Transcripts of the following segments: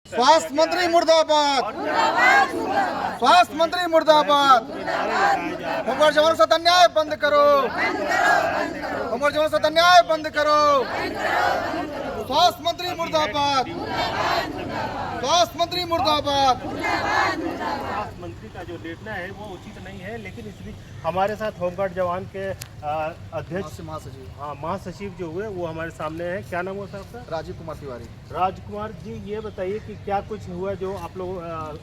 स्वास्थ्य मंत्री मुर्दाबाद, स्वास्थ्य मंत्री मुर्दाबाद। होमगार्ड जवानों से अन्याय बंद करो, होमगार्ड जवानों से अन्याय बंद करो। स्वास्थ्य मंत्री मुर्दाबाद, स्वास्थ्य मंत्री मुर्दाबाद। स्वास्थ्य मंत्री का जो निर्णय है वो उचित नहीं है, लेकिन इसलिए हमारे साथ होमगार्ड जवान के अध्यक्ष महासचिव जो हुए वो हमारे सामने हैं। क्या नाम हुआ साहब का? राजीव कुमार तिवारी। राजकुमार जी, ये बताइए कि क्या कुछ हुआ जो आप लोग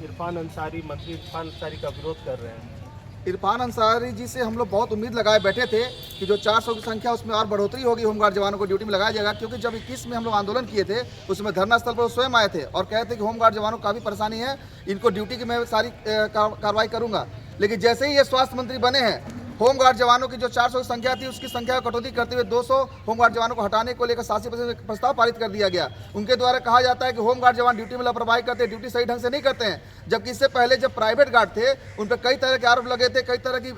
इरफान अंसारी, मंत्री इरफान अंसारी का विरोध कर रहे हैं? इरफान अंसारी जी से हम लोग बहुत उम्मीद लगाए बैठे थे कि जो 400 की संख्या उसमें और बढ़ोतरी होगी, होमगार्ड जवानों को ड्यूटी में लगाया जाएगा। क्योंकि जब 21 में हम लोग आंदोलन किए थे उसमें धरना स्थल पर स्वयं आए थे और कहे थे कि होमगार्ड जवानों को काफ़ी परेशानी है, इनको ड्यूटी की मैं सारी कार्रवाई करूंगा। लेकिन जैसे ही ये स्वास्थ्य मंत्री बने हैं, होमगार्ड जवानों की जो 400 की संख्या थी उसकी संख्या को कटौती करते हुए 200 होमगार्ड जवानों को हटाने को लेकर 87% प्रस्ताव पारित कर दिया गया। उनके द्वारा कहा जाता है कि होमगार्ड जवान ड्यूटी में लापरवाही करते हैं, ड्यूटी सही ढंग से नहीं करते हैं। जबकि इससे पहले जब प्राइवेट गार्ड थे उन पर कई तरह के आरोप लगे थे, कई तरह की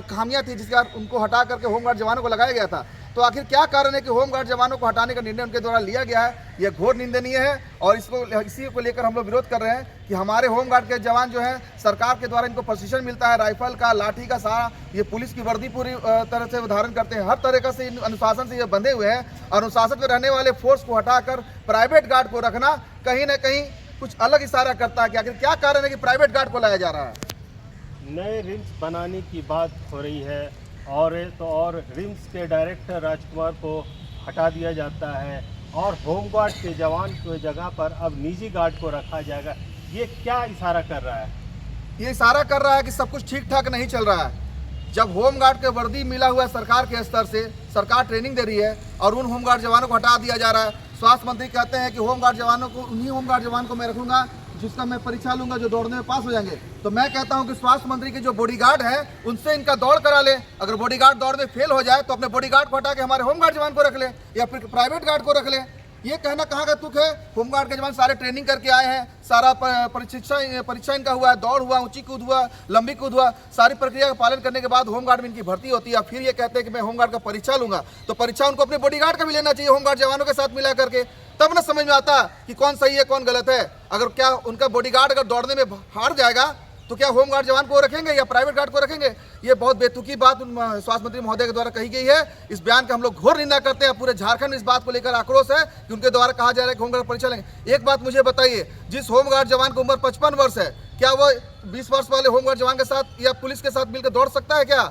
खामियां थी, जिसके बाद उनको हटा करके होमगार्ड जवानों को लगाया गया था। तो आखिर क्या कारण है कि होमगार्ड जवानों को हटाने का निर्णय उनके द्वारा लिया गया है? यह घोर निंदनीय है और इसी को लेकर हम लोग विरोध कर रहे हैं कि हमारे होमगार्ड के जवान जो हैं, सरकार के द्वारा इनको प्रशिक्षण मिलता है, राइफल का, लाठी का, सारा ये पुलिस की वर्दी पूरी तरह से धारण करते हैं। हर तरह से अनुशासन से ये बंधे हुए हैं। अनुशासन में रहने वाले फोर्स को हटाकर प्राइवेट गार्ड को रखना कहीं ना कहीं कुछ अलग इशारा करता है कि आखिर क्या कारण है कि प्राइवेट गार्ड को लाया जा रहा है? नए रिम्स बनाने की बात हो रही है और रिम्स के डायरेक्टर राजकुमार को हटा दिया जाता है और होमगार्ड के जवान की जगह पर अब निजी गार्ड को रखा जाएगा। ये क्या इशारा कर रहा है? ये इशारा कर रहा है कि सब कुछ ठीक ठाक नहीं चल रहा है। जब होमगार्ड के वर्दी मिला हुआ है सरकार के स्तर से, सरकार ट्रेनिंग दे रही है और उन होमगार्ड जवानों को हटा दिया जा रहा है। स्वास्थ्य मंत्री कहते हैं कि होमगार्ड जवानों को, उन्हीं होमगार्ड जवान को मैं रखूंगा जिसका मैं परीक्षा लूंगा, जो दौड़ने में पास हो जाएंगे। तो मैं कहता हूं कि स्वास्थ्य मंत्री के जो बॉडीगार्ड है उनसे इनका दौड़ करा ले। अगर बॉडीगार्ड दौड़ में फेल हो जाए तो अपने बॉडीगार्ड को हटा के हमारे होमगार्ड जवान को रख ले या फिर प्राइवेट गार्ड को रख ले। ये कहना कहाँ का तुक है? होमगार्ड के जवान सारे ट्रेनिंग करके आए हैं, सारा परीक्षा इनका हुआ है, दौड़ हुआ, ऊंची कूद हुआ, लंबी कूद हुआ, सारी प्रक्रिया का पालन करने के बाद होमगार्ड में इनकी भर्ती होती है। फिर ये कहते हैं कि मैं होमगार्ड का परीक्षा लूंगा, तो परीक्षा उनको अपने बॉडीगार्ड का भी लेना चाहिए होमगार्ड जवानों के साथ मिला करके, तब ना समझ में आता कि कौन सही है कौन गलत है। अगर क्या उनका बॉडीगार्ड अगर दौड़ने में हार जाएगा तो क्या होमगार्ड जवान को रखेंगे या प्राइवेट गार्ड को रखेंगे? ये बहुत बेतुकी बात स्वास्थ्य मंत्री महोदय के द्वारा कही गई है। इस बयान का हम लोग घोर निंदा करते हैं। पूरे झारखंड में इस बात को लेकर आक्रोश है कि उनके द्वारा कहा जा रहा है कि होमगार्ड परीक्षा लेंगे। एक बात मुझे बताइए, जिस होमगार्ड जवान की उम्र 55 वर्ष है, क्या वो 20 वर्ष वाले होमगार्ड जवान के साथ या पुलिस के साथ मिलकर दौड़ सकता है? क्या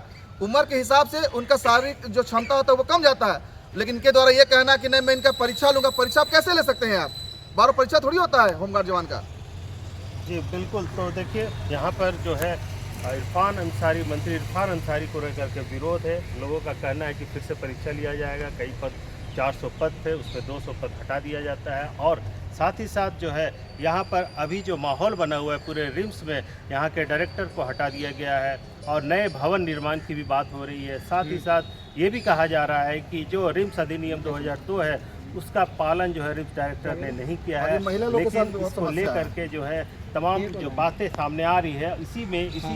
उम्र के हिसाब से उनका शारीरिक जो क्षमता होता है वो कम जाता है? लेकिन इनके द्वारा ये कहना कि नहीं मैं इनका परीक्षा लूंगा, परीक्षा आप कैसे ले सकते हैं? आप बार परीक्षा थोड़ी होता है होमगार्ड जवान का। जी बिल्कुल। तो देखिए यहाँ पर जो है इरफान अंसारी, मंत्री इरफान अंसारी को लेकर के विरोध है। लोगों का कहना है कि फिर से परीक्षा लिया जाएगा। कई पद 400 पद थे, उसमें 200 पद हटा दिया जाता है और साथ ही साथ जो है यहाँ पर अभी जो माहौल बना हुआ है पूरे रिम्स में, यहाँ के डायरेक्टर को हटा दिया गया है और नए भवन निर्माण की भी बात हो रही है। साथ ही साथ ये भी कहा जा रहा है कि जो रिम्स अधिनियम 2002 है उसका पालन जो है रिम्स डायरेक्टर ने नहीं किया है। लेकिन इसको लेकर के जो है तमाम जो बातें सामने आ रही है, इसी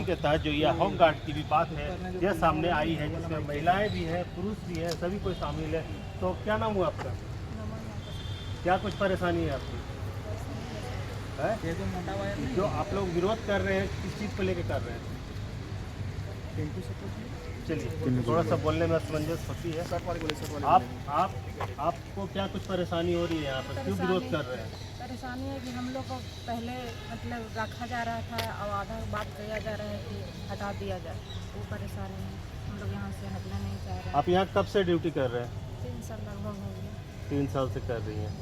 के तहत जो यह होमगार्ड की भी बात है यह सामने आई है, जिसमें महिलाएं भी हैं, पुरुष भी हैं, सभी कोई शामिल है। तो क्या नाम हुआ आपका? क्या कुछ परेशानी है आपकी? जो आप लोग विरोध कर रहे हैं किस चीज़ को लेकर कर रहे हैं? चलिए थोड़ा सा बोलने में असमंजस होती है। आपको क्या कुछ परेशानी हो रही है यहाँ पर? क्यों विरोध कर रहे हैं? परेशानी है कि हम लोग को पहले मतलब रखा जा रहा था, अब आधा बात किया जा रहा है कि हटा दिया जाए, वो परेशानी है। हम लोग यहाँ से हटना नहीं चाह रहे हैं। आप यहाँ कब से ड्यूटी कर रहे हैं? 3 साल लगभग हो गया। 3 साल से कर रही हैं।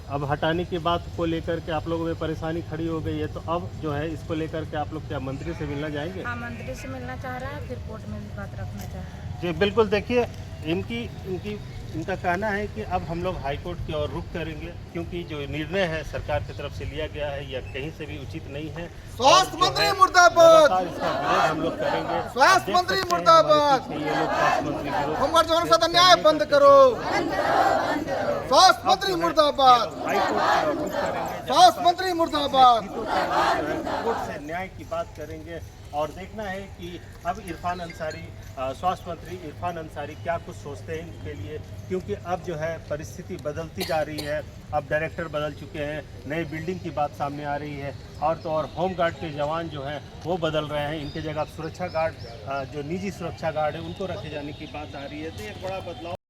अब हटाने की बात को लेकर के आप लोगों में परेशानी खड़ी हो गई है, तो अब जो है इसको लेकर के आप लोग क्या मंत्री से मिलना चाहेंगे? हाँ, मंत्री से मिलना चाह रहा है, फिर कोर्ट में भी बात रखना चाह रहा है। जी बिल्कुल। देखिए इनका कहना है कि अब हम लोग हाई कोर्ट की ओर रुख करेंगे, क्योंकि जो निर्णय है सरकार की तरफ से लिया गया है यह कहीं से भी उचित नहीं है। स्वास्थ्य मंत्री मुर्दाबाद, इसका विरोध हम लोग करेंगे। स्वास्थ्य मंत्री मुर्दाबाद, होमगार्ड जवानों से अन्याय बंद करो। स्वास्थ्य मंत्री मुर्दाबाद, स्वास्थ्य मंत्री मुर्दाबाद। कोर्ट से न्याय की बात करेंगे और देखना है कि अब इरफान अंसारी, स्वास्थ्य मंत्री इरफान अंसारी क्या कुछ सोचते हैं इनके लिए, क्योंकि अब जो है परिस्थिति बदलती जा रही है। अब डायरेक्टर बदल चुके हैं, नई बिल्डिंग की बात सामने आ रही है, और तो और होमगार्ड के जवान जो हैं वो बदल रहे हैं। इनके जगह सुरक्षा गार्ड, जो निजी सुरक्षा गार्ड है, उनको रखे जाने की बात आ रही है। तो एक बड़ा बदलाव